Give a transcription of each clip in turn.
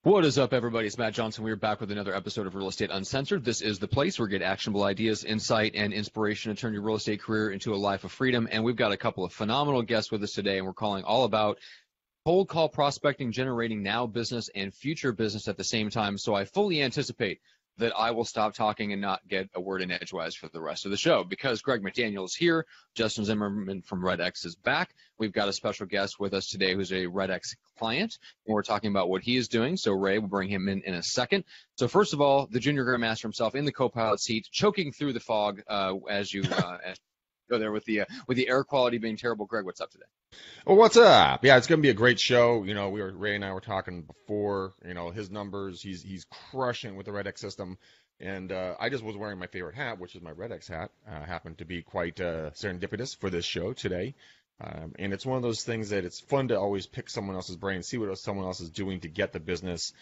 What is up, everybody? It's Matt Johnson. We're back with another episode of Real Estate Uncensored. This is the place where you get actionable ideas, insight, and inspiration to turn your real estate career into a life of freedom. And we've got a couple of phenomenal guests with us today, and we're calling all about cold call prospecting, generating now business and future business at the same time. So I fully anticipate that I will stop talking and not get a word in edgewise for the rest of the show because Greg McDaniel is here. Justin Zimmerman from RedX is back. We've got a special guest with us today who's a RedX client, and we're talking about what he is doing. So Ray, we'll bring him in a second. So first of all, the junior grandmaster himself in the co-pilot seat, choking through the fog as you go there with the air quality being terrible. Greg, what's up today? Well, what's up? Yeah, it's going to be a great show. You know, Ray and I were talking before, his numbers, he's crushing with the RedX system. And I just was wearing my favorite hat, which is my RedX hat. Happened to be quite serendipitous for this show today. And it's one of those things that it's fun to always pick someone else's brain, see what someone else is doing to get the business,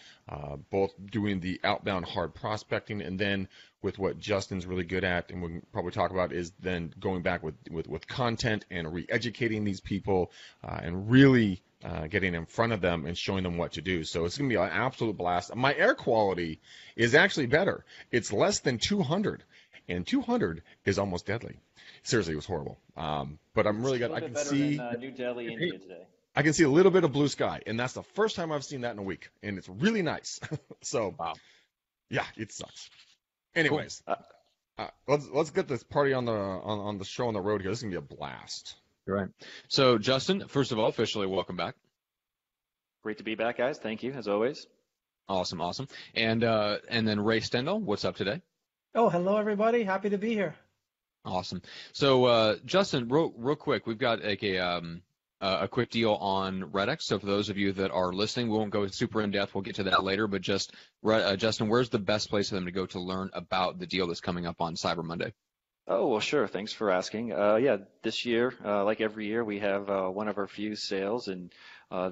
both doing the outbound hard prospecting and then with what Justin's really good at, and we'll probably talk about, is then going back with content and re-educating these people and really getting in front of them and showing them what to do. So it's going to be an absolute blast. My air quality is actually better. It's less than 200, and 200 is almost deadly. Seriously, it was horrible. But I'm really good. I can see New Delhi, India today. I can see a little bit of blue sky, and that's the first time I've seen that in a week, and it's really nice. So, wow. Yeah, it sucks. Anyways, cool. Let's get this party on the show on the road here. This is gonna be a blast. Right. So, Justin, first of all, officially welcome back. Great to be back, guys. Thank you, as always. Awesome. And then Ray Stendall, what's up today? Oh, hello, everybody. Happy to be here. Awesome. So, Justin, real quick, we've got like a quick deal on RedX. So for those of you that are listening, we won't go super in depth. We'll get to that later. But just, Justin, where's the best place for them to go to learn about the deal that's coming up on Cyber Monday? Oh, well, sure. Thanks for asking. This year, like every year, we have one of our few sales, and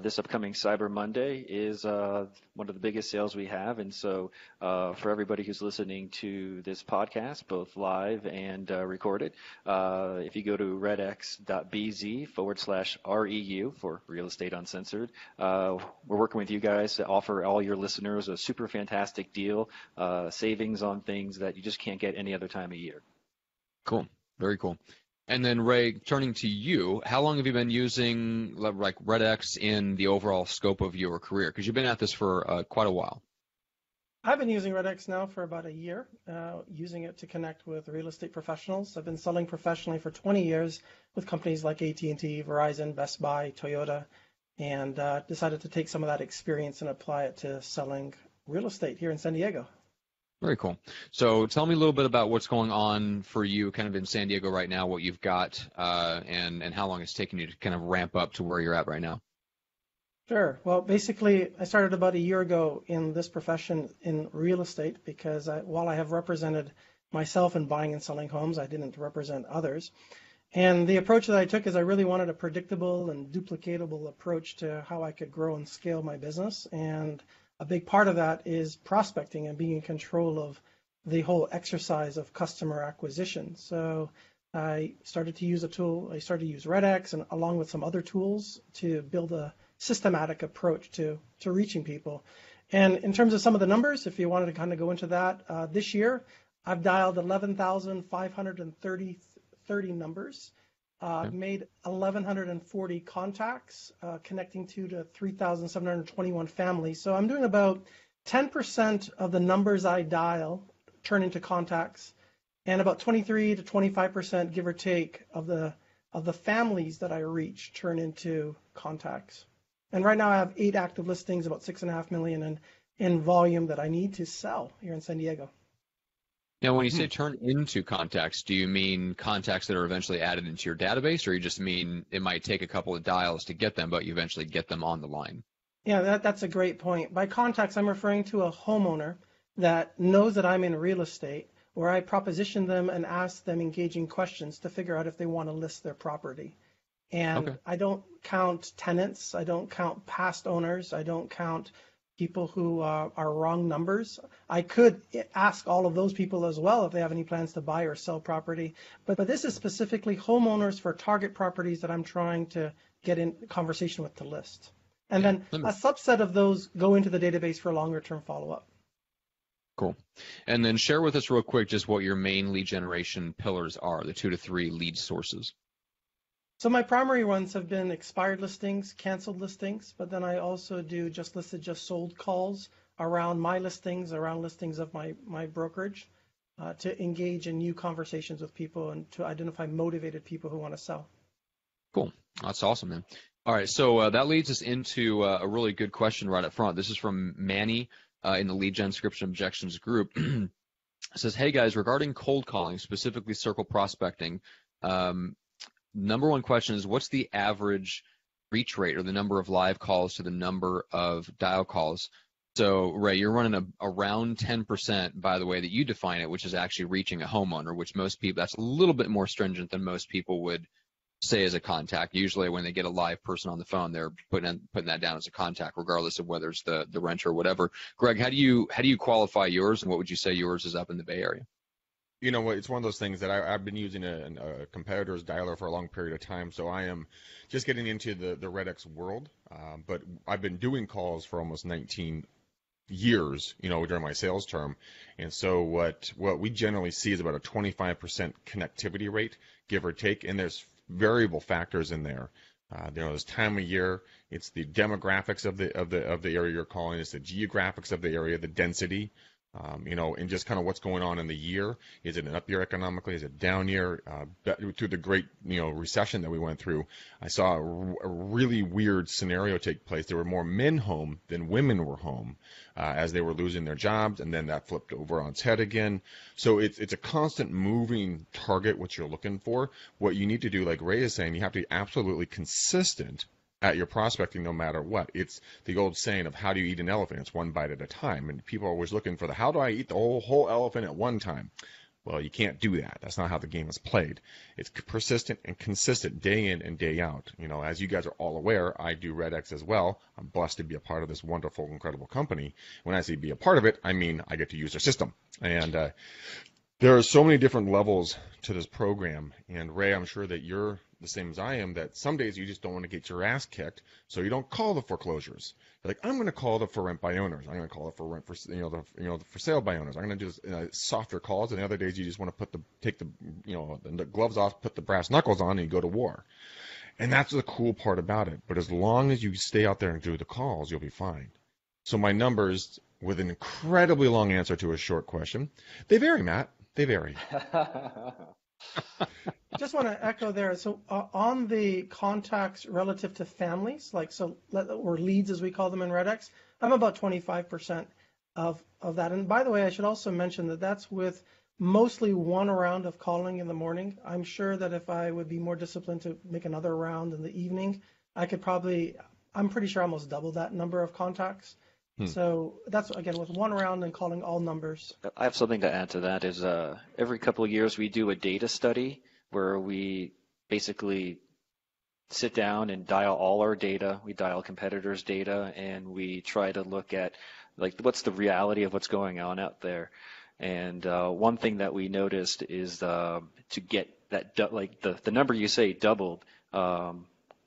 this upcoming Cyber Monday is one of the biggest sales we have. And so for everybody who's listening to this podcast, both live and recorded, if you go to redx.bz/REU for Real Estate Uncensored, we're working with you guys to offer all your listeners a super fantastic deal, savings on things that you just can't get any other time of year. Cool. Very cool. And then, Ray, turning to you, how long have you been using like RedX in the overall scope of your career? Because you've been at this for quite a while. I've been using RedX now for about a year, using it to connect with real estate professionals. I've been selling professionally for 20 years with companies like AT&T, Verizon, Best Buy, Toyota, and decided to take some of that experience and apply it to selling real estate here in San Diego. Very cool. So tell me a little bit about what's going on for you kind of in San Diego right now, what you've got, and how long it's taken you to kind of ramp up to where you're at right now. Sure. Well, basically, I started about a year ago in this profession in real estate because while I have represented myself in buying and selling homes, I didn't represent others. And the approach that I took is I really wanted a predictable and duplicatable approach to how I could grow and scale my business. And a big part of that is prospecting and being in control of the whole exercise of customer acquisition. So I started to use a tool. I started to use RedX and along with some other tools to build a systematic approach to reaching people. And in terms of some of the numbers, if you wanted to kind of go into that, this year I've dialed 11,530 numbers. Made 1,140 contacts, connecting to 3,721 families. So I'm doing about 10% of the numbers I dial turn into contacts, and about 23 to 25%, give or take, of the families that I reach turn into contacts. And right now I have 8 active listings, about $6.5 million in volume that I need to sell here in San Diego. Now, when you say turn into contacts, do you mean contacts that are eventually added into your database, or you just mean it might take a couple of dials to get them, but you eventually get them on the line? Yeah, that's a great point. By contacts, I'm referring to a homeowner that knows that I'm in real estate, where I proposition them and ask them engaging questions to figure out if they want to list their property. And okay. I don't count tenants. I don't count past owners. I don't count people who are wrong numbers. I could ask all of those people as well if they have any plans to buy or sell property. But this is specifically homeowners for target properties that I'm trying to get in conversation with to list. And Yeah. then a subset of those go into the database for longer term follow-up. Cool. And then share with us real quick just what your main lead generation pillars are, the 2 to 3 lead sources. So my primary ones have been expired listings, canceled listings, but then I also do just listed, just sold calls around my listings, around listings of my brokerage, to engage in new conversations with people and to identify motivated people who want to sell. Cool. That's awesome, man. All right, so that leads us into a really good question right up front. This is from Manny in the Lead Gen Description Objections group. It says, hey guys, regarding cold calling, specifically circle prospecting, number one question is, what's the average reach rate or the number of live calls to the number of dial calls? So, Ray, you're running around 10% by the way that you define it, which is actually reaching a homeowner, which most people, that's a little bit more stringent than most people would say as a contact. Usually when they get a live person on the phone, they're putting that down as a contact, regardless of whether it's the renter or whatever. Greg, how do you qualify yours, and what would you say yours is up in the Bay Area? You know what? It's one of those things that I've been using a competitor's dialer for a long period of time, so I am just getting into the RedX world. But I've been doing calls for almost 19 years, during my sales term. And so what we generally see is about a 25% connectivity rate, give or take. And there's variable factors in there. There's time of year, it's the demographics of the area you're calling, it's the geographics of the area, the density, and just kind of what's going on in the year. Is it an up year economically? Is it down year? Through the great, recession that we went through, I saw a really weird scenario take place. There were more men home than women were home as they were losing their jobs, and then that flipped over on its head again. So it's a constant moving target, what you're looking for. What you need to do, like Ray is saying, you have to be absolutely consistent at your prospecting no matter what. It's the old saying of how do you eat an elephant? It's one bite at a time. And people are always looking for how do I eat the whole elephant at one time? Well, you can't do that. That's not how the game is played. It's persistent and consistent day in and day out. As you guys are all aware, I do RedX as well. I'm blessed to be a part of this wonderful, incredible company. When I say be a part of it, I mean I get to use their system. And there are so many different levels to this program. And Ray, I'm sure that you're the same as I am, that some days you just don't want to get your ass kicked, so you don't call the foreclosures. You're like, I'm going to call the for rent by owners. I'm going to call it for rent for the for sale by owners. I'm going to do softer calls, and the other days you just want to take the gloves off, put the brass knuckles on, and you go to war. And that's the cool part about it. But as long as you stay out there and do the calls, you'll be fine. So my numbers, with an incredibly long answer to a short question, they vary, Matt. They vary. Just want to echo there. So on the contacts relative to families, or leads as we call them in RedX, I'm about 25% of that. And by the way, I should also mention that that's with mostly one round of calling in the morning. I'm sure that if I would be more disciplined to make another round in the evening, I'm pretty sure almost double that number of contacts. So that's, again, with one round and calling all numbers. I have something to add to that. Is every couple of years we do a data study where we basically sit down and dial all our data. We dial competitors' data, and we try to look at what's the reality of what's going on out there. And one thing that we noticed is to get that the number you say doubled.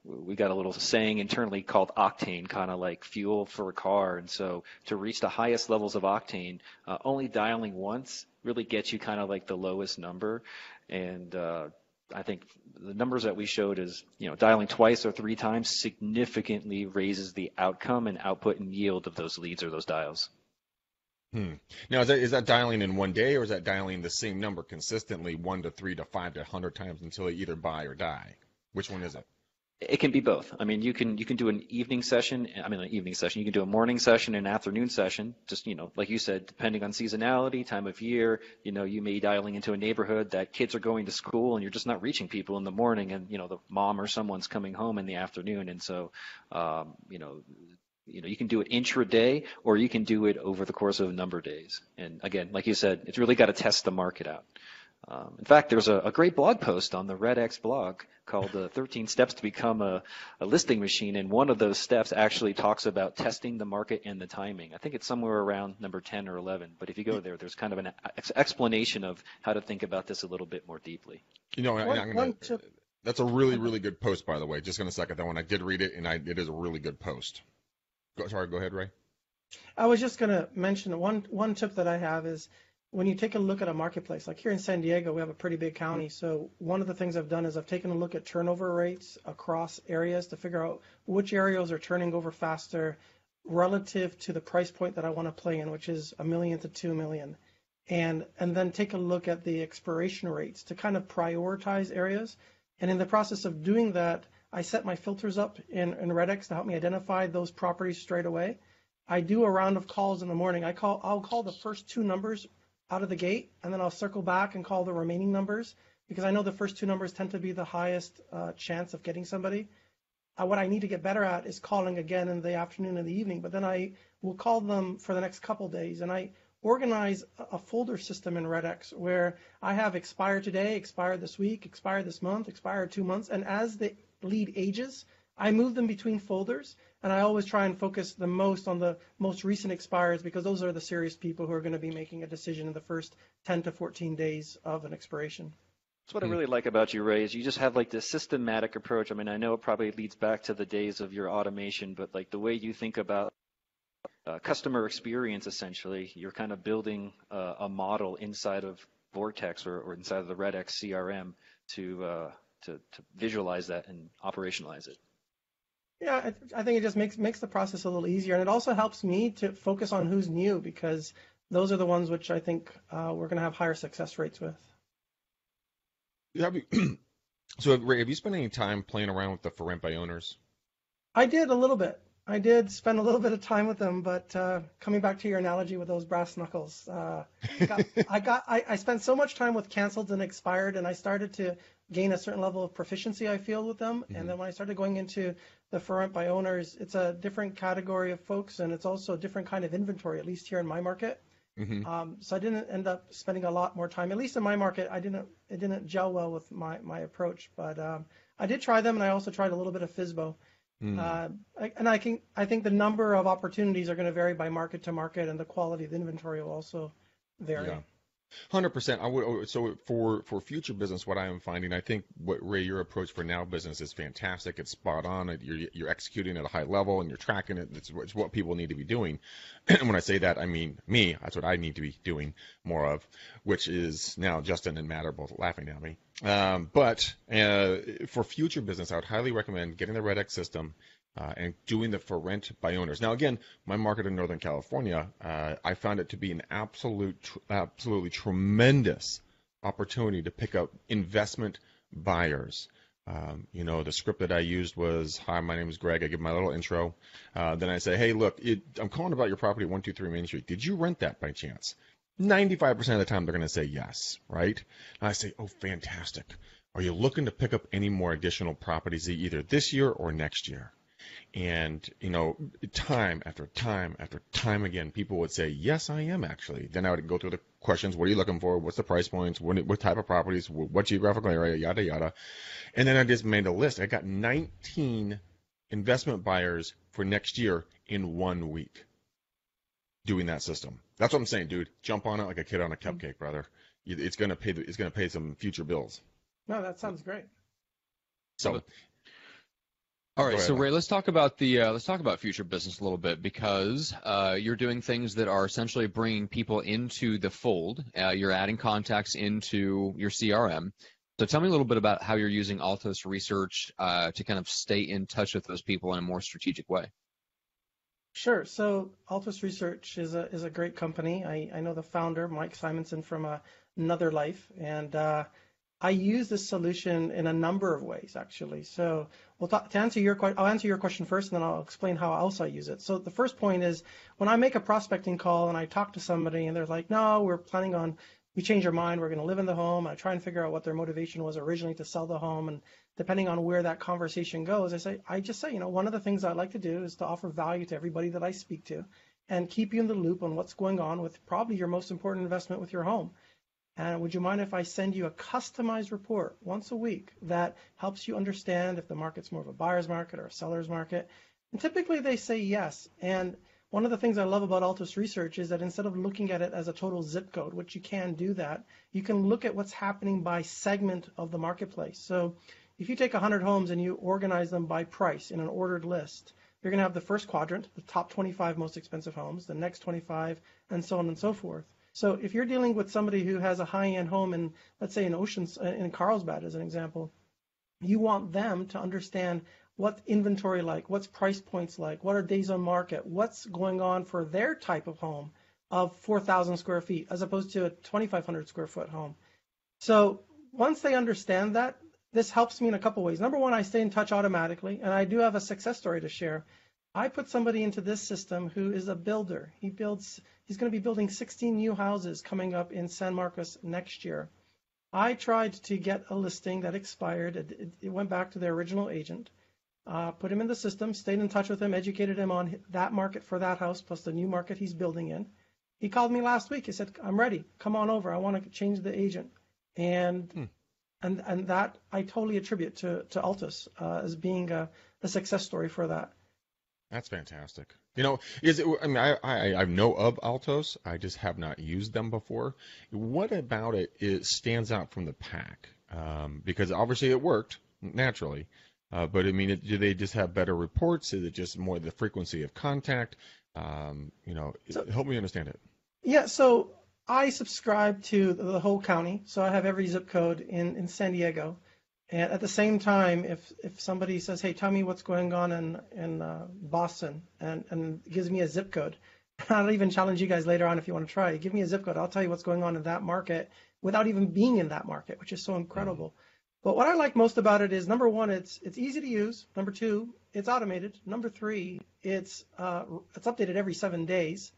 We got a little saying internally called octane, kind of like fuel for a car. And so to reach the highest levels of octane, only dialing once really gets you kind of like the lowest number. And I think the numbers that we showed is, dialing twice or three times significantly raises the outcome and output and yield of those leads or those dials. Now, is that dialing in one day, or is that dialing the same number consistently 1 to 3 to 5 to 100 times until they either buy or die? Which one is it? It can be both. I mean, you can do an evening session. You can do a morning session and an afternoon session. Just, like you said, depending on seasonality, time of year, you may be dialing into a neighborhood that kids are going to school and you're just not reaching people in the morning, and, the mom or someone's coming home in the afternoon. And so, you can do it intraday, or you can do it over the course of a number of days. And again, like you said, it's really got to test the market out. In fact, there's a great blog post on the RedX blog called 13 Steps to Become a Listing Machine, and one of those steps actually talks about testing the market and the timing. I think it's somewhere around number 10 or 11, but if you go there, there's kind of an explanation of how to think about this a little bit more deeply. That's a really, really good post, by the way. Just going to second that one. I did read it, and it is a really good post. Go ahead, Ray. I was just going to mention one tip that I have is when you take a look at a marketplace, like here in San Diego, we have a pretty big county. So one of the things I've done is I've taken a look at turnover rates across areas to figure out which areas are turning over faster relative to the price point that I want to play in, which is $1 million to $2 million. And then take a look at the expiration rates to kind of prioritize areas. And in the process of doing that, I set my filters up in RedX to help me identify those properties straight away. I do a round of calls in the morning. I'll call the first two numbers out of the gate, and then I'll circle back and call the remaining numbers because I know the first two numbers tend to be the highest chance of getting somebody. What I need to get better at is calling again in the afternoon and the evening, but then I will call them for the next couple days, and I organize a folder system in RedX where I have expired today, expired this week, expired this month, expired 2 months, and as the lead ages, I move them between folders, and I always try and focus the most on the most recent expires because those are the serious people who are going to be making a decision in the first 10 to 14 days of an expiration. That's what I really like about you, Ray, is you just have like this systematic approach. I mean, I know it probably leads back to the days of your automation, but like the way you think about customer experience, essentially, you're kind of building a model inside of Vortex or inside of the RedX CRM to visualize that and operationalize it. Yeah, I think it just makes the process a little easier, and it also helps me to focus on who's new because those are the ones which I think we're going to have higher success rates with. So, Ray, have you spent any time playing around with the for rent by owners? I did a little bit. I did spend a little bit of time with them, but coming back to your analogy with those brass knuckles, I spent so much time with canceled and expired, and I started to gain a certain level of proficiency, I feel, with them. Mm-hmm. And then when I started going into the for rent by owners, it's a different category of folks, and it's also a different kind of inventory, at least here in my market. Mm-hmm. So I didn't end up spending a lot more time, at least in my market. It didn't gel well with my approach, but I did try them, and I also tried a little bit of FSBO. And I think the number of opportunities are going to vary by market to market, and the quality of the inventory will also vary. Yeah. 100%. I would. So for future business, what I am finding, I think what Ray, your approach for now business is fantastic. It's spot on. You're executing at a high level and you're tracking it. It's what people need to be doing. And when I say that, I mean me. That's what I need to be doing more of, which is now Justin and Matt are both laughing at me. But for future business, I would highly recommend getting the RedX system. And doing the for rent by owners. Now, again, my market in Northern California, I found it to be an absolutely tremendous opportunity to pick up investment buyers. The script that I used was, hi, my name is Greg. I give my little intro. Then I say, hey, look, I'm calling about your property 123 Main Street. Did you rent that by chance? 95% of the time, they're going to say yes, right? And I say, oh, fantastic. Are you looking to pick up any more additional properties either this year or next year? And, time after time after time again, people would say, yes, I am actually. Then I would go through the questions. What are you looking for? What's the price points? What type of properties? What geographical area? Yada, yada. And then I just made a list. I got 19 investment buyers for next year in 1 week doing that system. That's what I'm saying, dude. Jump on it like a kid on a cupcake, brother. It's going to pay some future bills. No, that sounds great. So. All right, so Ray, let's talk about future business a little bit because you're doing things that are essentially bringing people into the fold. You're adding contacts into your CRM. So tell me a little bit about how you're using Altos Research to kind of stay in touch with those people in a more strategic way. Sure. So Altos Research is a great company. I know the founder, Mike Simonson, from another life, and I use this solution in a number of ways, actually. So I'll answer your question first, and then I'll explain how else I use it. So the first point is when I make a prospecting call and I talk to somebody and they're like, no, we change our mind, we're going to live in the home. I try and figure out what their motivation was originally to sell the home. And depending on where that conversation goes, I just say, one of the things I like to do is to offer value to everybody that I speak to and keep you in the loop on what's going on with probably your most important investment with your home. And would you mind if I send you a customized report once a week that helps you understand if the market's more of a buyer's market or a seller's market? And typically they say yes. And one of the things I love about Altos Research is that instead of looking at it as a total zip code, which you can do that, you can look at what's happening by segment of the marketplace. So if you take 100 homes and you organize them by price in an ordered list, you're going to have the first quadrant, the top 25 most expensive homes, the next 25, and so on and so forth. So if you're dealing with somebody who has a high-end home in, let's say, in Carlsbad as an example, you want them to understand what's inventory like, what's price points like, what are days on market, what's going on for their type of home of 4,000 square feet as opposed to a 2,500 square foot home. So once they understand that, this helps me in a couple ways. Number one, I stay in touch automatically, and I do have a success story to share. I put somebody into this system who is a builder. He's going to be building 16 new houses coming up in San Marcos next year. I tried to get a listing that expired. It went back to their original agent. Put him in the system, stayed in touch with him, educated him on that market for that house plus the new market he's building in. He called me last week. He said, I'm ready. Come on over. I want to change the agent. And that I totally attribute to Altus as being a success story for that. That's fantastic. I know of Altos. I just have not used them before. What about it stands out from the pack? Because obviously it worked naturally. But I mean, do they just have better reports? Is it just more the frequency of contact? Help me understand it. Yeah, so I subscribe to the whole county. So I have every zip code in San Diego. And at the same time, if somebody says, hey, tell me what's going on in Boston and gives me a zip code, I'll even challenge you guys later on if you want to try. Give me a zip code. I'll tell you what's going on in that market without even being in that market, which is so incredible. But what I like most about it is, number one, it's easy to use. Number two, it's automated. Number three, it's updated every 7 days.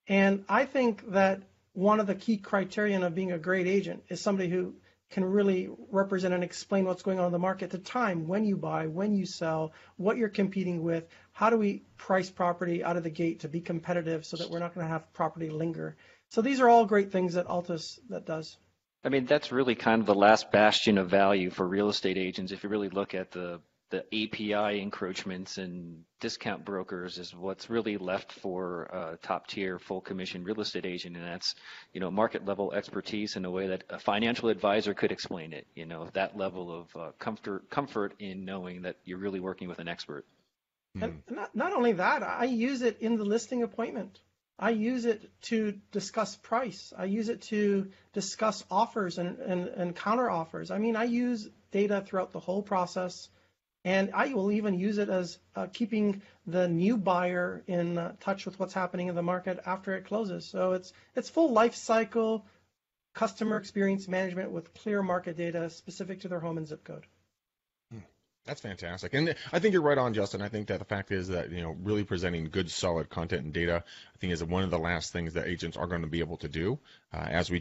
And I think that one of the key criterion of being a great agent is somebody who can really represent and explain what's going on in the market, the time, when you buy, when you sell, what you're competing with, how do we price property out of the gate to be competitive so that we're not going to have property linger. So these are all great things that Altus that does. I mean, that's really kind of the last bastion of value for real estate agents. If you really look at the API encroachments and discount brokers is what's really left for a top tier full commission real estate agent. And that's, market level expertise in a way that a financial advisor could explain it, that level of comfort in knowing that you're really working with an expert. And not only that, I use it in the listing appointment. I use it to discuss price. I use it to discuss offers and counter offers. I mean, I use data throughout the whole process. And I will even use it as keeping the new buyer in touch with what's happening in the market after it closes. So it's full life cycle customer experience management with clear market data specific to their home and zip code. That's fantastic. And I think you're right on, Justin. I think that the fact is that, really presenting good, solid content and data, I think is one of the last things that agents are going to be able to do. As we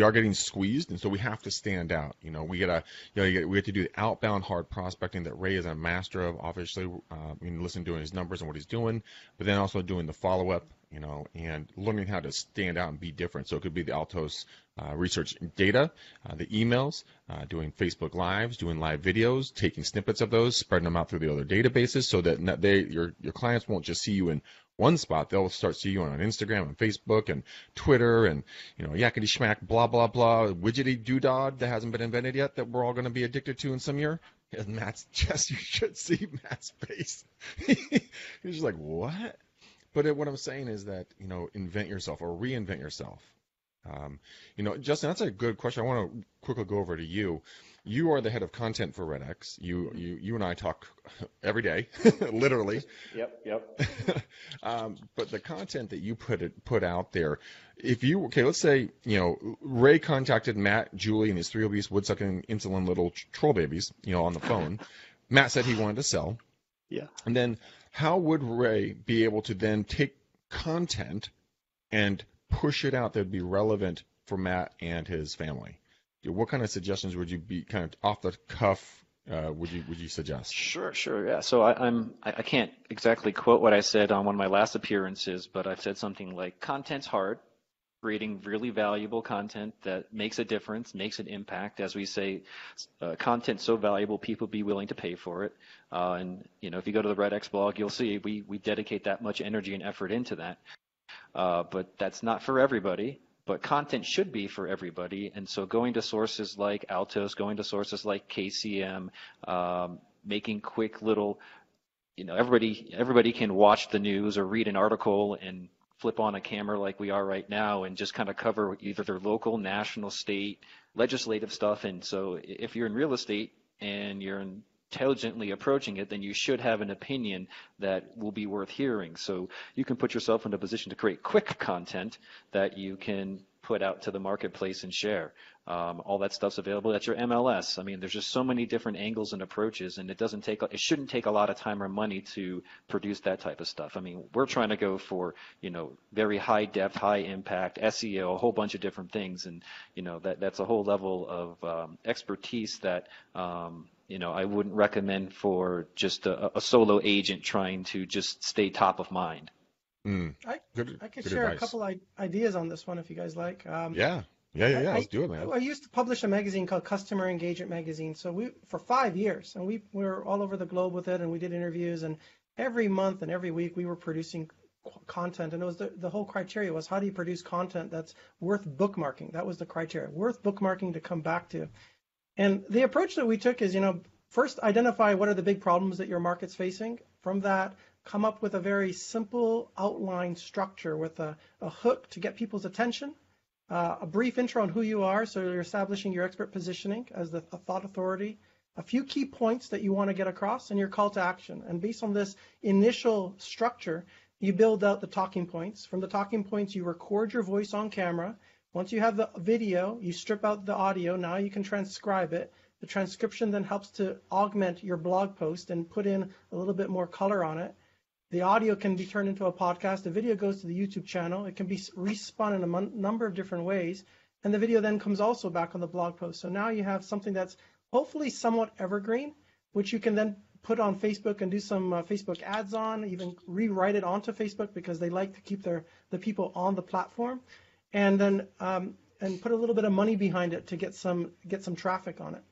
are getting squeezed, and so we have to stand out. We have to do the outbound hard prospecting that Ray is a master of, obviously, listen to his numbers and what he's doing, but then also doing the follow-up, and learning how to stand out and be different. So it could be the Altos research data, the emails, doing Facebook Lives, doing live videos, taking snippets of those, spreading them out through the other databases so that your clients won't just see you in one spot. They'll start seeing you on Instagram and Facebook and Twitter and, yakety schmack, blah, blah, blah, widgety doodad that hasn't been invented yet that we're all going to be addicted to in some year. And Matt's just, you should see Matt's face. He's just like, what? But what I'm saying is that, invent yourself or reinvent yourself. Justin, that's a good question. I want to quickly go over to you. You are the head of content for RedX. You and I talk every day, literally. Yep. But the content that you put out there, let's say, Ray contacted Matt, Julie, and his 3 obese wood-sucking insulin little troll babies, on the phone. Matt said he wanted to sell. Yeah. And then how would Ray be able to then take content and push it out that would be relevant for Matt and his family? What kind of suggestions would you be kind of off the cuff would you suggest? Sure, yeah. So I can't exactly quote what I said on one of my last appearances, but I've said something like, content's hard. Creating really valuable content that makes a difference, makes an impact. As we say, content so valuable, people be willing to pay for it. And if you go to the RedX blog, you'll see we dedicate that much energy and effort into that. But that's not for everybody. but content should be for everybody. And so going to sources like Altos, going to sources like KCM, making quick little, everybody can watch the news or read an article and flip on a camera like we are right now and just kind of cover either their local, national, state, legislative stuff. And so if you're in real estate and you're intelligently approaching it, then you should have an opinion that will be worth hearing. So you can put yourself in a position to create quick content that you can put out to the marketplace and share. All that stuff's available. That's your MLS. I mean, there's just so many different angles and approaches, and it shouldn't take a lot of time or money to produce that type of stuff. I mean, we're trying to go for, very high depth, high impact, SEO, a whole bunch of different things, and that's a whole level of expertise that I wouldn't recommend for just a solo agent trying to just stay top of mind. I could share advice. a couple ideas on this one if you guys like. Yeah. Let's do it, man. I used to publish a magazine called Customer Engagement Magazine. So for 5 years, and we were all over the globe with it, and we did interviews, and every month and every week we were producing content, and it was the whole criteria was, how do you produce content that's worth bookmarking? That was the criteria, worth bookmarking to come back to. And the approach that we took is, first identify what are the big problems that your market's facing. From that, come up with a very simple outline structure with a hook to get people's attention, a brief intro on who you are, so you're establishing your expert positioning as a thought authority, a few key points that you want to get across, and your call to action. And based on this initial structure, you build out the talking points. From the talking points, you record your voice on camera. Once you have the video, you strip out the audio. Now you can transcribe it. The transcription then helps to augment your blog post and put in a little bit more color on it. The audio can be turned into a podcast. The video goes to the YouTube channel. It can be respun in a number of different ways. And the video then comes also back on the blog post. So now you have something that's hopefully somewhat evergreen, which you can then put on Facebook and do some Facebook ads on, even rewrite it onto Facebook because they like to keep the people on the platform. And then and put a little bit of money behind it to get some traffic on it.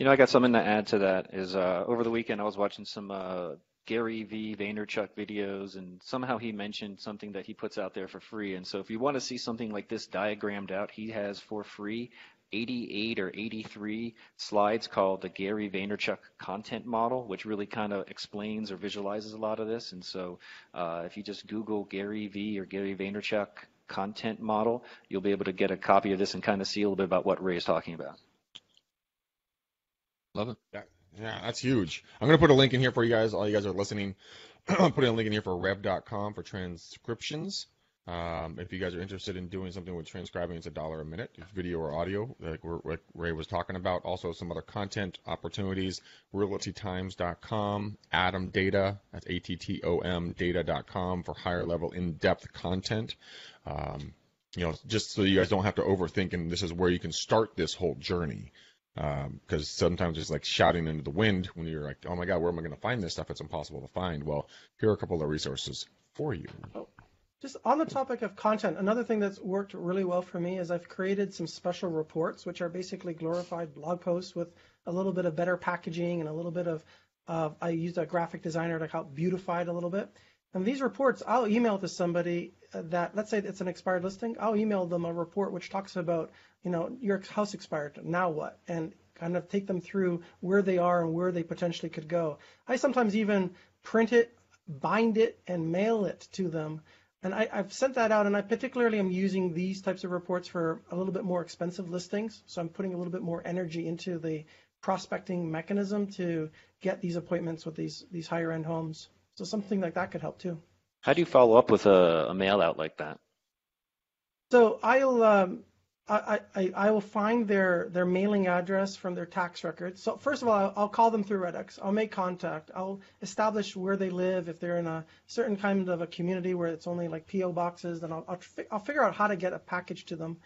I got something to add to that. Is over the weekend I was watching some Gary V. Vaynerchuk videos, and somehow he mentioned something that he puts out there for free. And so if you want to see something like this diagrammed out, he has for free 88 or 83 slides called the Gary Vaynerchuk content model, which really kind of explains or visualizes a lot of this. And so if you just Google Gary V. or Gary Vaynerchuk content model, you'll be able to get a copy of this and kind of see a little bit about what Ray is talking about. Love it. Yeah, that's huge. I'm going to put a link in here for you guys. All you guys are listening. I'm putting a link in here for rev.com for transcriptions. If you guys are interested in doing something with transcribing, it's $1 a minute, video or audio, like Ray was talking about. Also, some other content opportunities, realtytimes.com, Atom Data, that's ATTOM data.com for higher level in-depth content. Just so you guys don't have to overthink, and this is where you can start this whole journey. Because sometimes it's like shouting into the wind when you're like, oh my God, where am I going to find this stuff? It's impossible to find. Well, here are a couple of resources for you. Just on the topic of content, another thing that's worked really well for me is I've created some special reports, which are basically glorified blog posts with a little bit of better packaging and a little bit of I used a graphic designer to help beautify it a little bit. And these reports, I'll email to somebody that, let's say it's an expired listing, I'll email them a report which talks about, your house expired, now what? And kind of take them through where they are and where they potentially could go. I sometimes even print it, bind it, and mail it to them. And I've sent that out, and I particularly am using these types of reports for a little bit more expensive listings. So I'm putting a little bit more energy into the prospecting mechanism to get these appointments with these higher end homes. So something like that could help too. How do you follow up with a mail out like that? So I will find their mailing address from their tax records. So first of all, I'll call them through RedX. I'll make contact. I'll establish where they live. If they're in a certain kind of a community where it's only like PO boxes, then I'll figure out how to get a package to them.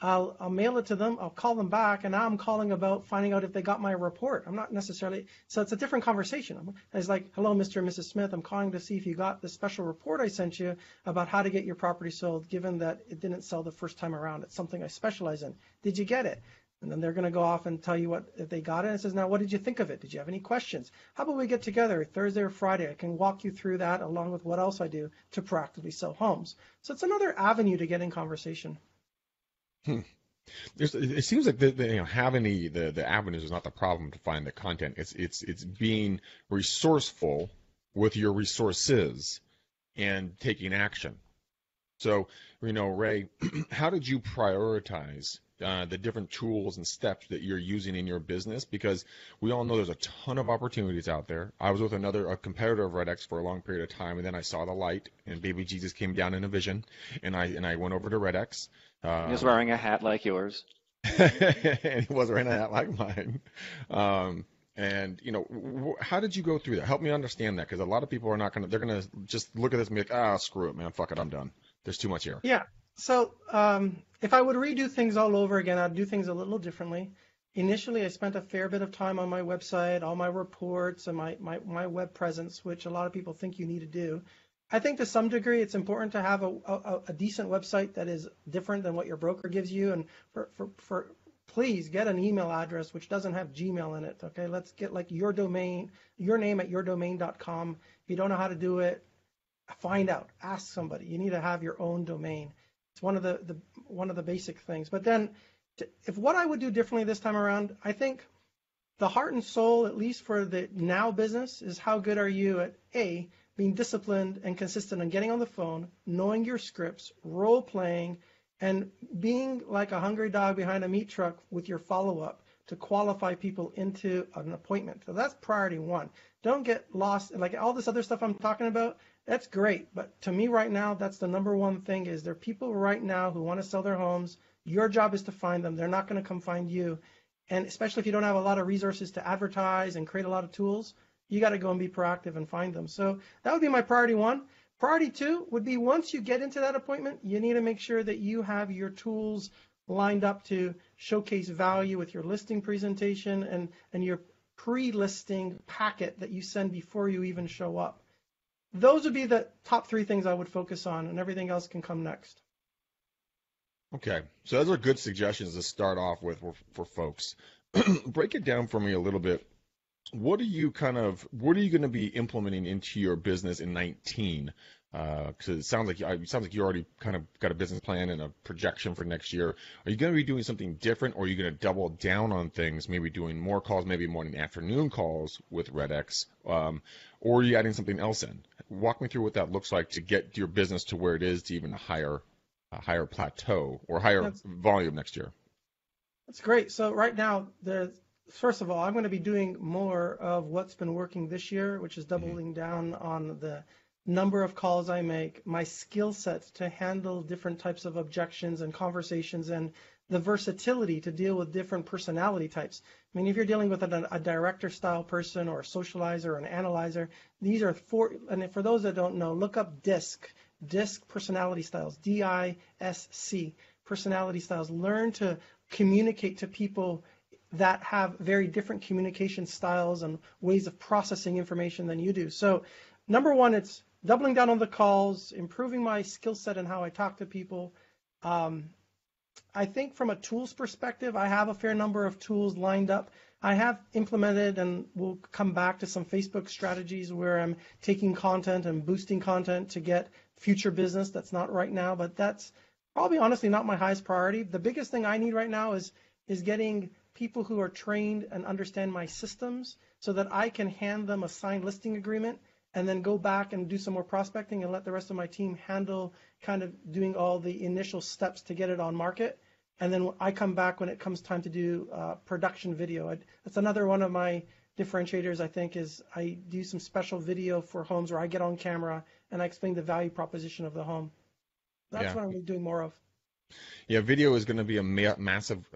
I'll mail it to them. I'll call them back, and now I'm calling about finding out if they got my report. I'm not necessarily, so it's a different conversation. It's like, hello, Mr. and Mrs. Smith. I'm calling to see if you got the special report I sent you about how to get your property sold, given that it didn't sell the first time around. It's something I specialize in. Did you get it? And then they're going to go off and tell you if they got it. And it says, now, what did you think of it? Did you have any questions? How about we get together Thursday or Friday? I can walk you through that along with what else I do to proactively sell homes. So it's another avenue to get in conversation. It seems like having the avenues is not the problem to find the content. It's being resourceful with your resources and taking action. So, Ray, how did you prioritize the different tools and steps that you're using in your business? Because we all know there's a ton of opportunities out there. I was with a competitor of RedX for a long period of time, and then I saw the light, and baby Jesus came down in a vision, and I went over to RedX. He was wearing a hat like yours. And he was wearing a hat like mine. How did you go through that? Help me understand that, because a lot of people are they're going to just look at this and be like, screw it, man, fuck it, I'm done. There's too much here. Yeah. So if I would redo things all over again, I'd do things a little differently. Initially, I spent a fair bit of time on my website, all my reports, and my web presence, which a lot of people think you need to do. I think to some degree it's important to have a decent website that is different than what your broker gives you. And for please get an email address which doesn't have Gmail in it. Okay, let's get like your domain, your name at yourdomain.com. If you don't know how to do it, find out. Ask somebody. You need to have your own domain. It's one of the basic things. But then, if what I would do differently this time around, I think the heart and soul, at least for the now business, is how good are you at being disciplined and consistent on getting on the phone, knowing your scripts, role playing, and being like a hungry dog behind a meat truck with your follow-up to qualify people into an appointment. So that's priority one. Don't get lost. Like all this other stuff I'm talking about, that's great. But to me right now, that's the number one thing is there are people right now who want to sell their homes. Your job is to find them. They're not going to come find you. And especially if you don't have a lot of resources to advertise and create a lot of tools, you got to go and be proactive and find them. So that would be my priority one. Priority two would be once you get into that appointment, you need to make sure that you have your tools lined up to showcase value with your listing presentation and your pre-listing packet that you send before you even show up. Those would be the top three things I would focus on, and everything else can come next. Okay, so those are good suggestions to start off with for folks. Break it down for me a little bit. What are you going to be implementing into your business in 19? Because it sounds like you already kind of got a business plan and a projection for next year. Are you going to be doing something different, or are you going to double down on things, maybe doing more calls, maybe morning, afternoon calls with RedX, or are you adding something else in? Walk me through what that looks like to get your business to where it is to even a higher plateau or higher volume next year. That's great. So right now, first of all, I'm going to be doing more of what's been working this year, which is doubling down on the number of calls I make, my skill set to handle different types of objections and conversations, and the versatility to deal with different personality types. I mean, if you're dealing with a director style person or a socializer or an analyzer, these are four. And for those that don't know, look up DISC personality styles, DISC personality styles. Learn to communicate to people that have very different communication styles and ways of processing information than you do. So number one, it's doubling down on the calls, improving my skill set and how I talk to people. I think from a tools perspective, I have a fair number of tools lined up. I have implemented, and we'll come back to some Facebook strategies where I'm taking content and boosting content to get future business. That's not right now, but that's probably honestly not my highest priority. The biggest thing I need right now is getting people who are trained and understand my systems so that I can hand them a signed listing agreement and then go back and do some more prospecting and let the rest of my team handle kind of doing all the initial steps to get it on market. And then I come back when it comes time to do production video. That's another one of my differentiators, I think, is I do some special video for homes where I get on camera and I explain the value proposition of the home. That's what I'm going to be doing more of. Yeah, video is going to be a massive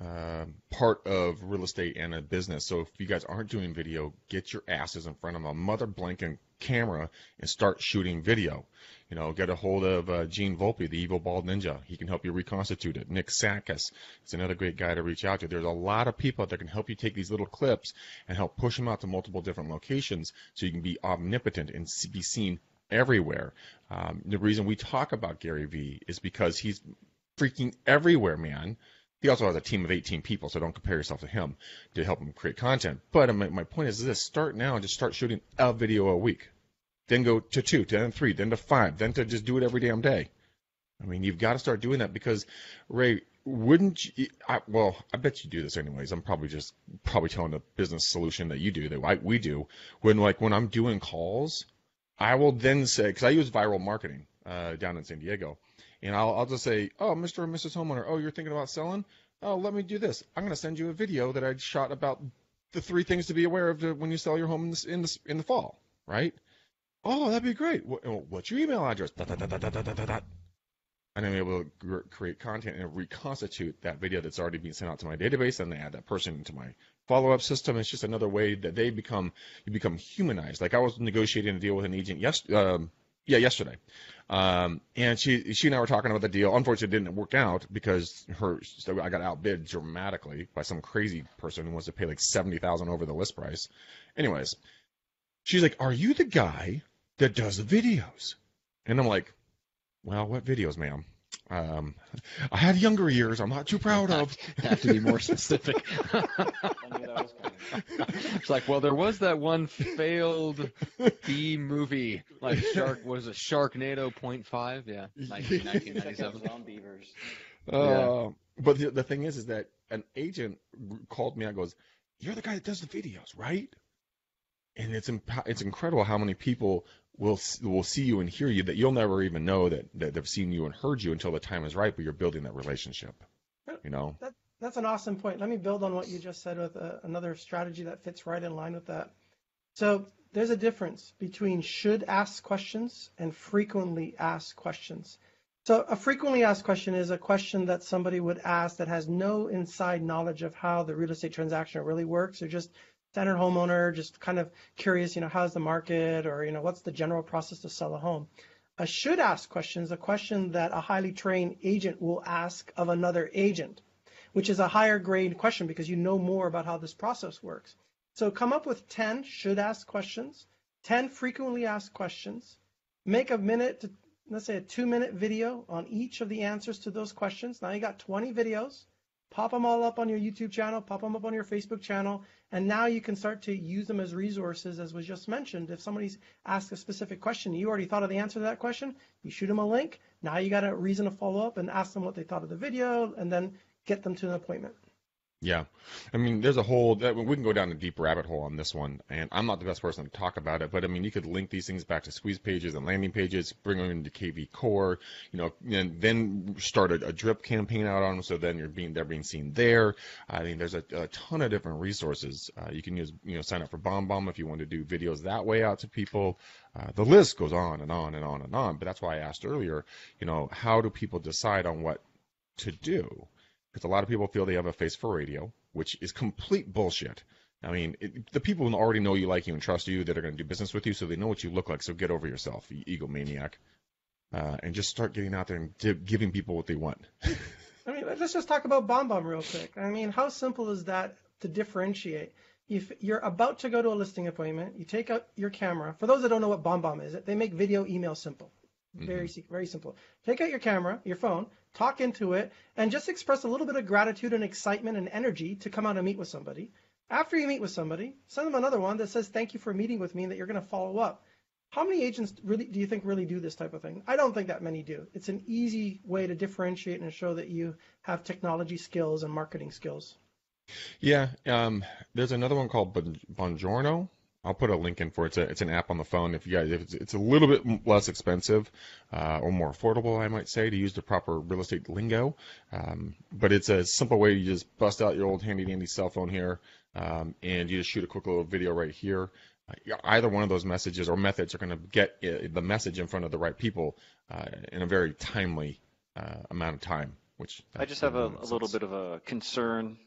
part of real estate and a business. So if you guys aren't doing video, get your asses in front of a mother blanking camera and start shooting video. Get a hold of Gene Volpe, the evil bald ninja. He can help you reconstitute it. Nick Sakis is another great guy to reach out to. There's a lot of people that can help you take these little clips and help push them out to multiple different locations so you can be omnipotent and be seen everywhere. The reason we talk about Gary Vee is because he's freaking everywhere, man. He also has a team of 18 people, so don't compare yourself to him to help him create content. But my point is this: start now and just start shooting a video a week. Then go to 2, then 3, then to 5, then to just do it every damn day. I mean, you've got to start doing that because, Ray, wouldn't you? Well, I bet you do this anyways. I'm probably telling a business solution that you do that we do. When I'm doing calls, I will then say, because I use viral marketing down in San Diego, and I'll just say, oh, Mr. and Mrs. Homeowner, oh, you're thinking about selling? Oh, let me do this. I'm going to send you a video that I shot about the 3 things to be aware of when you sell your home in the fall, right? Oh, that'd be great. What's your email address? And I'm able to create content and reconstitute that video that's already being sent out to my database, and then add that person into my follow-up system. It's just another way that you become humanized. Like I was negotiating a deal with an agent yesterday, and she and I were talking about the deal. Unfortunately, it didn't work out because I got outbid dramatically by some crazy person who wants to pay like $70,000 over the list price. Anyways, she's like, "Are you the guy that does the videos?" And I'm like, well, what videos, ma'am? I had younger years. I'm not too proud of. Have to be more specific. It's like, well, there was that one failed B movie, like Sharknado 0.5? Yeah, 1997. Beavers. But the thing is that an agent called me and goes, "You're the guy that does the videos, right?" And it's incredible how many people will see you and hear you that you'll never even know that they've seen you and heard you until the time is right, but you're building that relationship, you know? That's an awesome point. Let me build on what you just said with another strategy that fits right in line with that. So there's a difference between should ask questions and frequently asked questions. So a frequently asked question is a question that somebody would ask that has no inside knowledge of how the real estate transaction really works. They're just standard homeowner, just kind of curious, how's the market, or, what's the general process to sell a home. A should ask question is a question that a highly trained agent will ask of another agent, which is a higher grade question because you know more about how this process works. So come up with 10 should ask questions, 10 frequently asked questions, make let's say a 2-minute video on each of the answers to those questions. Now you got 20 videos. Pop them all up on your YouTube channel, pop them up on your Facebook channel, and now you can start to use them as resources, as was just mentioned. If somebody's asked a specific question, you already thought of the answer to that question, you shoot them a link. Now you got a reason to follow up and ask them what they thought of the video, and then get them to an appointment. Yeah. I mean, we can go down a deep rabbit hole on this one, and I'm not the best person to talk about it, but I mean, you could link these things back to squeeze pages and landing pages, bring them into KV Core, and then start a drip campaign out on them, so then they're being seen there. I mean, there's a ton of different resources. You can use, sign up for BombBomb if you want to do videos that way out to people. The list goes on and on and on and on, but that's why I asked earlier, how do people decide on what to do? Because a lot of people feel they have a face for radio, which is complete bullshit. I mean, the people who already know you, like you, and trust you that are going to do business with you, so they know what you look like, so get over yourself, you egomaniac, and just start getting out there and giving people what they want. I mean, let's just talk about BombBomb real quick. I mean, how simple is that to differentiate? If you're about to go to a listing appointment, you take out your camera. For those that don't know what BombBomb is, they make video email simple. Very simple. Take out your camera, your phone, talk into it, and just express a little bit of gratitude and excitement and energy to come out and meet with somebody. After you meet with somebody, send them another one that says, thank you for meeting with me, and that you're going to follow up. How many agents do you think really do this type of thing? I don't think that many do. It's an easy way to differentiate and show that you have technology skills and marketing skills. Yeah. There's another one called Buongiorno. I'll put a link in for it. It's an app on the phone. If it's a little bit less expensive or more affordable, I might say, to use the proper real estate lingo. But it's a simple way. You just bust out your old handy dandy cell phone here, and you just shoot a quick little video right here. Either one of those messages or methods are going to get the message in front of the right people in a very timely amount of time. I just have a little bit of a concern.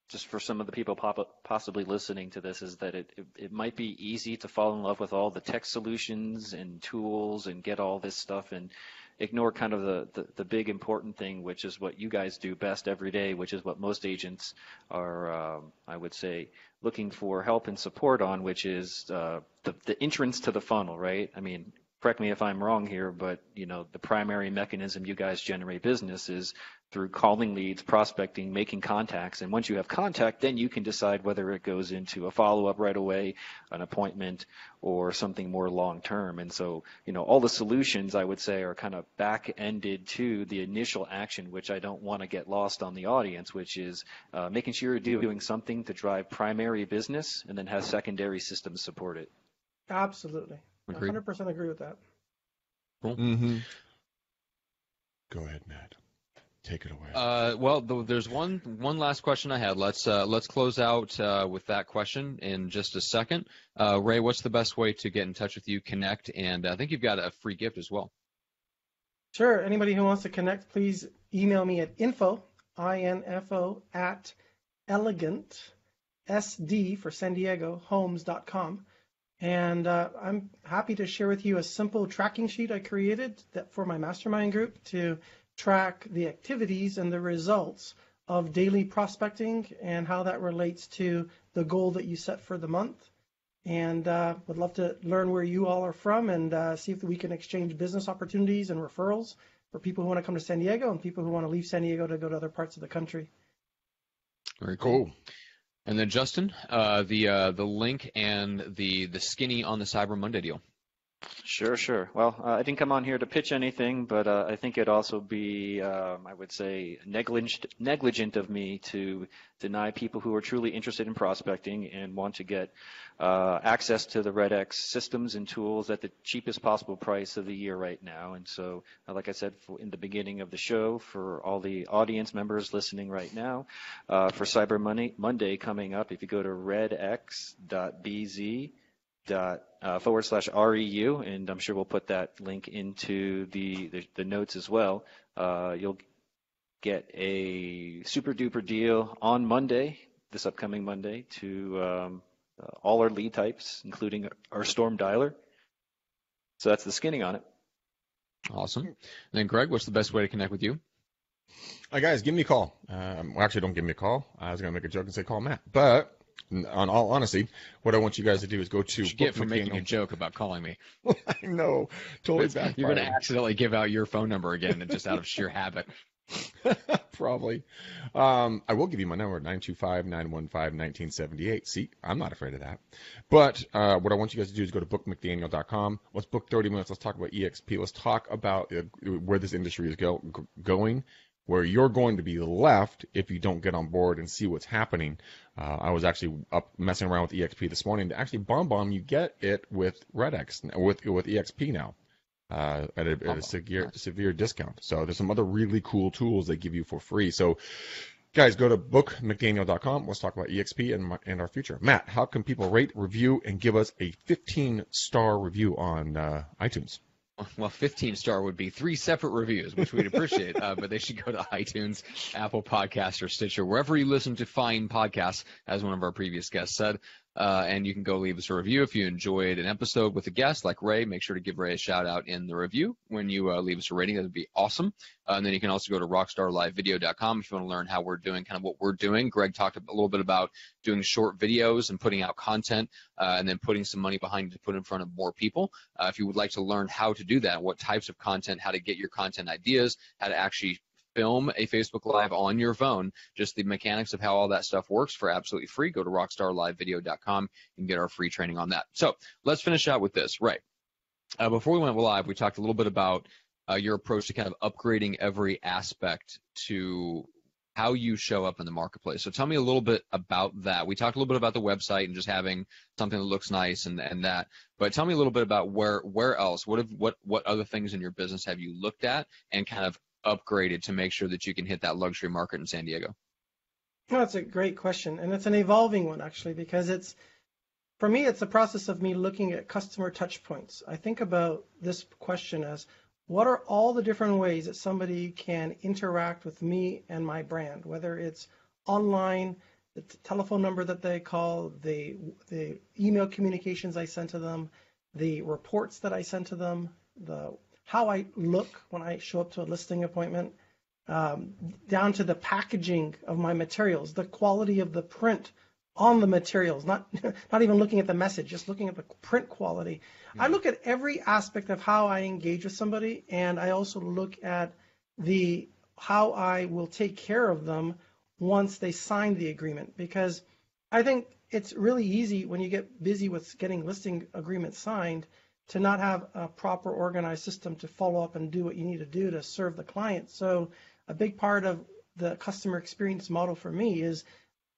Just for some of the people possibly listening to this, is that it might be easy to fall in love with all the tech solutions and tools and get all this stuff and ignore kind of the big important thing, which is what you guys do best every day, which is what most agents are, I would say, looking for help and support on, which is the entrance to the funnel, right? I mean, correct me if I'm wrong here, but the primary mechanism you guys generate business is through calling leads, prospecting, making contacts. And once you have contact, then you can decide whether it goes into a follow-up right away, an appointment, or something more long-term. And so, all the solutions, I would say, are kind of back-ended to the initial action, which I don't want to get lost on the audience, which is making sure you're doing something to drive primary business and then have secondary systems support it. Absolutely. Agreed. 100% agree with that. Cool. Mm-hmm. Go ahead, Matt. Take it away. Well, there's one last question I had. Let's close out with that question in just a second. Ray, what's the best way to get in touch with you, connect, and I think you've got a free gift as well. Sure. Anybody who wants to connect, please email me at info at elegant, SD for San Diego, homes.com. And I'm happy to share with you a simple tracking sheet I created for my mastermind group to track the activities and the results of daily prospecting and how that relates to the goal that you set for the month. And would love to learn where you all are from and see if we can exchange business opportunities and referrals for people who want to come to San Diego and people who want to leave San Diego to go to other parts of the country. Very cool. And then Justin, the link and the skinny on the Cyber Monday deal. Sure. Well, I didn't come on here to pitch anything, but I think it'd also be, I would say, negligent of me to deny people who are truly interested in prospecting and want to get access to the RedX systems and tools at the cheapest possible price of the year right now. And so, like I said in the beginning of the show, for all the audience members listening right now, for Cyber Monday coming up, if you go to redx.bz, /REU, and I'm sure we'll put that link into the notes as well. You'll get a super duper deal on Monday, this upcoming Monday, to all our lead types, including our Storm Dialer. So that's the skinning on it. Awesome. And then Greg, what's the best way to connect with you? Guys, give me a call. Well, actually, don't give me a call. I was going to make a joke and say call Matt, but on all honesty, what I want you guys to do is go to. You get for making a joke about calling me. I know, totally backfired. You're going to accidentally give out your phone number again, and just out of sheer habit. Probably. I will give you my number, 925-915-1978. See, I'm not afraid of that. But what I want you guys to do is go to bookmcdaniel.com. Let's book 30 minutes. Let's talk about EXP. Let's talk about where this industry is going, where you're going to be left if you don't get on board and see what's happening. I was actually up messing around with EXP this morning. To actually bomb, you get it with RedX, with EXP now. At a severe discount. So there's some other really cool tools they give you for free. So guys, go to bookmcdaniel.com. Let's talk about EXP and our future. Matt, how can people rate, review, and give us a 15-star review on iTunes? Well, 15-star would be 3 separate reviews, which we'd appreciate, but they should go to iTunes, Apple Podcasts, or Stitcher, wherever you listen to fine podcasts, as one of our previous guests said. And you can go leave us a review if you enjoyed an episode with a guest like Ray. Make sure to give Ray a shout out in the review when you leave us a rating. That would be awesome. And then you can also go to rockstarlivevideo.com if you want to learn how we're doing, kind of what we're doing. Greg talked a little bit about doing short videos and putting out content and then putting some money behind it to put in front of more people. If you would like to learn how to do that, what types of content, how to get your content ideas, how to actually film a Facebook Live on your phone, just the mechanics of how all that stuff works for absolutely free, go to rockstarlivevideo.com and get our free training on that. So let's finish out with this. Right. Before we went live, we talked a little bit about your approach to kind of upgrading every aspect to how you show up in the marketplace. So tell me a little bit about that. We talked a little bit about the website and just having something that looks nice and that, but tell me a little bit about where else, what other things in your business have you looked at and kind of upgraded to make sure that you can hit that luxury market in San Diego? Well, that's a great question, and it's an evolving one actually, because for me it's a process of me looking at customer touch points. I think about this question as, what are all the different ways that somebody can interact with me and my brand, whether it's online, the telephone number that they call, the email communications I send to them, the reports that I send to them, how I look when I show up to a listing appointment, down to the packaging of my materials, the quality of the print on the materials, not even looking at the message, just looking at the print quality. I look at every aspect of how I engage with somebody, and I also look at how I will take care of them once they sign the agreement, because I think it's really easy when you get busy with getting listing agreements signed to not have a proper organized system to follow up and do what you need to do to serve the client. So a big part of the customer experience model for me is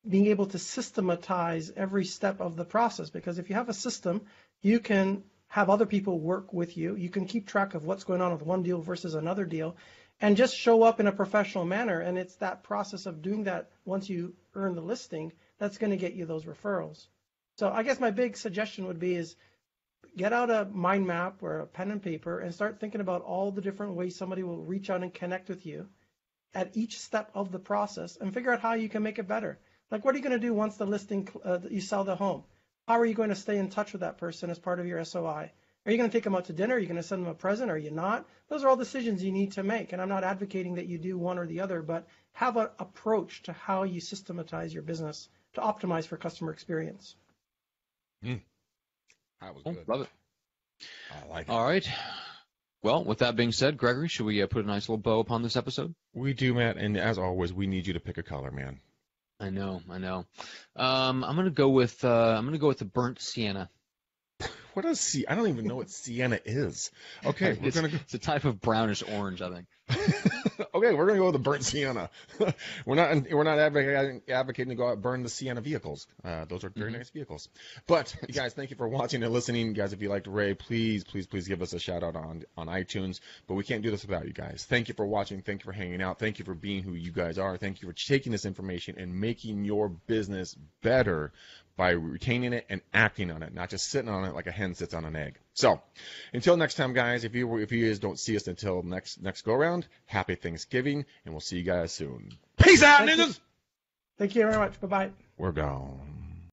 being able to systematize every step of the process, because if you have a system, you can have other people work with you. You can keep track of what's going on with one deal versus another deal, and just show up in a professional manner. And it's that process of doing that once you earn the listing that's going to get you those referrals. So I guess my big suggestion would be is get out a mind map or a pen and paper and start thinking about all the different ways somebody will reach out and connect with you at each step of the process, and figure out how you can make it better. Like, what are you going to do once the listing, you sell the home? How are you going to stay in touch with that person as part of your SOI? Are you going to take them out to dinner? Are you going to send them a present? Are you not? Those are all decisions you need to make. And I'm not advocating that you do one or the other, but have an approach to how you systematize your business to optimize for customer experience. That was good. Love it. I like it. All right. Well, with that being said, Gregory, should we put a nice little bow upon this episode? We do, Matt. And as always, we need you to pick a color, man. I know. I'm gonna go with the burnt sienna. What is I don't even know what sienna is. Okay, It's a type of brownish orange, I think. Okay, we're gonna go with the burnt sienna. we're not advocating to go out and burn the sienna vehicles. Those are very nice vehicles. But you guys, thank you for watching and listening. You guys, if you liked Ray, please give us a shout out on iTunes. But we can't do this without you guys. Thank you for watching. Thank you for hanging out. Thank you for being who you guys are. Thank you for taking this information and making your business better by retaining it and acting on it, not just sitting on it like a hen sits on an egg. So, until next time, guys, if you guys don't see us until next go around, happy Thanksgiving, and we'll see you guys soon. Peace out, niggas! Thank you very much. Bye-bye. We're gone.